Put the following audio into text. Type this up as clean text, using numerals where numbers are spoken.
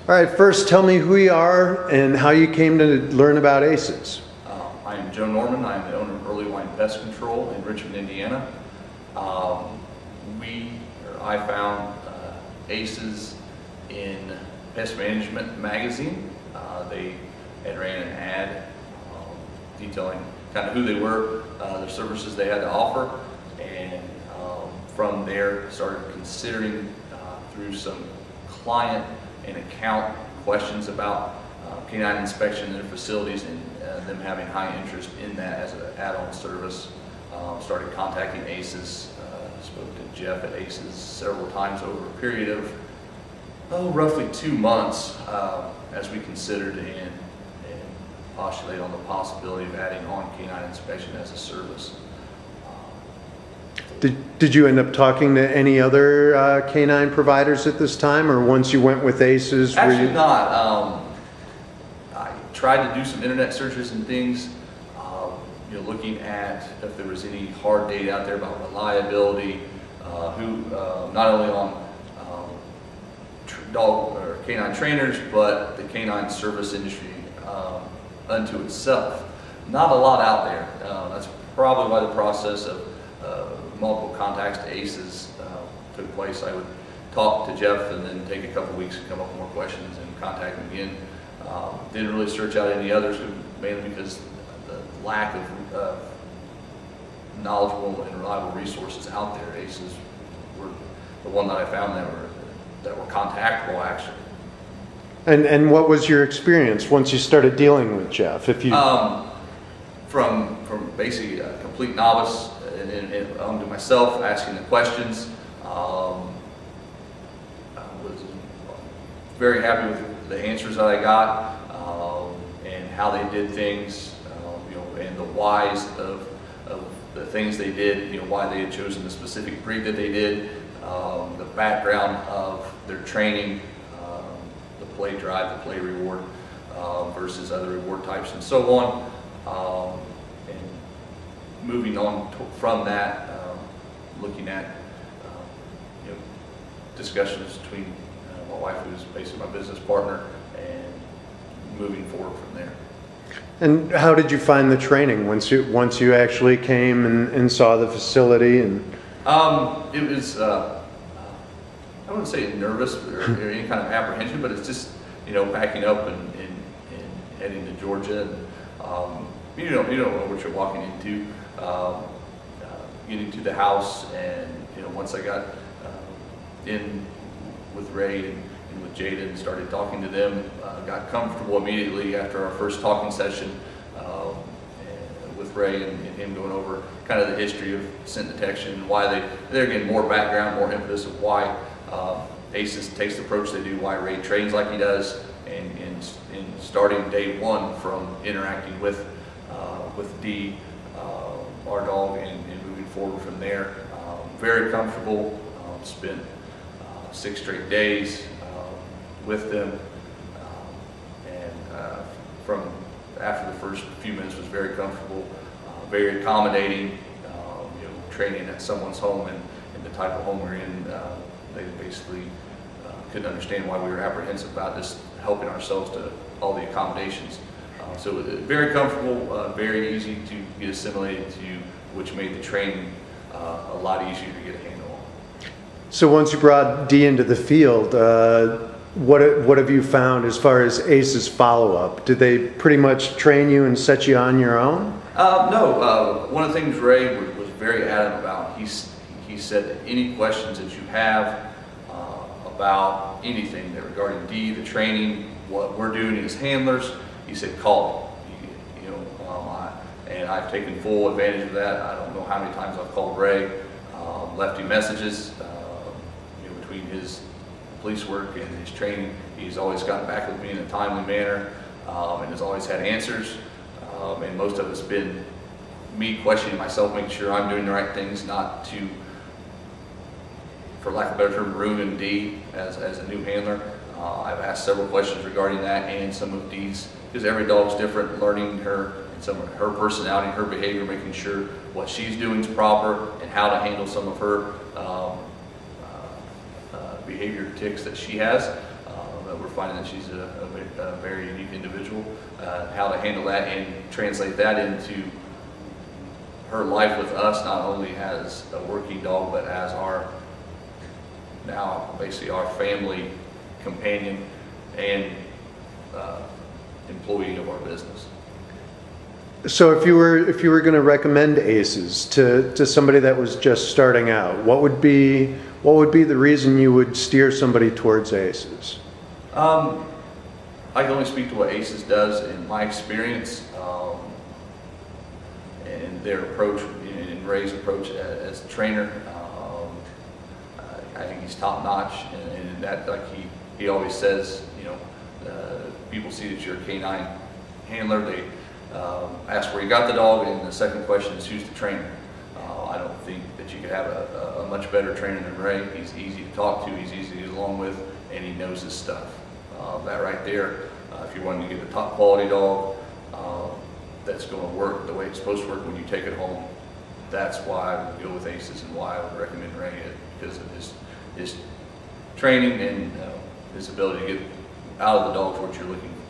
All right, first tell me who you are and how you came to learn about ACES. I am Joe Norman. I am the owner of Earlywine Pest Control in Richmond, Indiana. I found ACES in Pest Management magazine. They had ran an ad detailing kind of who they were, their services they had to offer, and from there started considering through some client and account questions about canine inspection in their facilities, and them having high interest in that as an add-on service. Started contacting ACES, spoke to Jeff at ACES several times over a period of roughly 2 months as we considered and postulate on the possibility of adding on canine inspection as a service. Did you end up talking to any other canine providers at this time, or once you went with ACES? Actually not. I tried to do some internet searches and things, looking at if there was any hard data out there about reliability, not only on dog or canine trainers, but the canine service industry unto itself. Not a lot out there. That's probably why the process of multiple contacts to ACES took place. I would talk to Jeff and then take a couple weeks to come up with more questions and contact him again. Didn't really search out any others, mainly because the lack of knowledgeable and reliable resources out there. ACES were the one that I found that were contactable, actually. And what was your experience once you started dealing with Jeff? If you from basically a complete novice and to myself, asking the questions, I was very happy with the answers that I got and how they did things, and the whys of the things they did, why they had chosen the specific breed that they did, the background of their training, the play drive, the play reward versus other reward types, and so on. And moving on from that, looking at discussions between my wife, who's basically my business partner, and moving forward from there. And how did you find the training once you actually came and saw the facility? And it was I wouldn't say nervous or any kind of apprehension, but it's just backing up and heading to Georgia, and you don't know what you're walking into. Getting to the house, and once I got in with Ray and with Jada and started talking to them, got comfortable immediately after our first talking session with Ray and him going over kind of the history of scent detection and why they're getting more background, more emphasis of why ACES takes the approach they do, why Ray trains like he does, and starting day one from interacting with Dee, our dog, and moving forward from there. Very comfortable. Spent 6 straight days with them, and from after the first few minutes was very comfortable, very accommodating. Training at someone's home and the type of home we're in, they basically couldn't understand why we were apprehensive about just helping ourselves to all the accommodations. So very comfortable, very easy to get assimilated to, which made the training a lot easier to get a handle on. So once you brought Dee into the field, what have you found as far as ACES follow-up? Did they pretty much train you and set you on your own? No. One of the things Ray was very adamant about, he said that any questions that you have about anything that regarding Dee, the training, what we're doing as handlers, he said call me. And I've taken full advantage of that. I don't know how many times I've called Ray, left him messages. Between his police work and his training, he's always gotten back with me in a timely manner, and has always had answers. And most of it's been me questioning myself, making sure I'm doing the right things, not to, for lack of a better term, ruin Dee as a new handler. I've asked several questions regarding that and some of Dee's, because every dog's different, learning her and some of her personality, her behavior, making sure what she's doing is proper and how to handle some of her behavior tics that she has that we're finding that she's a very unique individual. How to handle that and translate that into her life with us, not only as a working dog, but as our, now basically our family companion and employee of our business. So if you were going to recommend ACES to somebody that was just starting out, what would be the reason you would steer somebody towards ACES? I can only speak to what ACES does in my experience, and their approach, and Ray's approach as a trainer. I think he's top notch, and that, like he always says, you know, people see that you're a canine handler. They ask where you got the dog, and the second question is who's the trainer. I don't think that you could have a much better trainer than Ray. He's easy to talk to, he's easy to get along with, and he knows his stuff. That right there, if you're wanting to get a top quality dog that's going to work the way it's supposed to work when you take it home, that's why I would go with ACES and why I would recommend Ray, because of his training and his ability to get out of the dogs what you're looking for.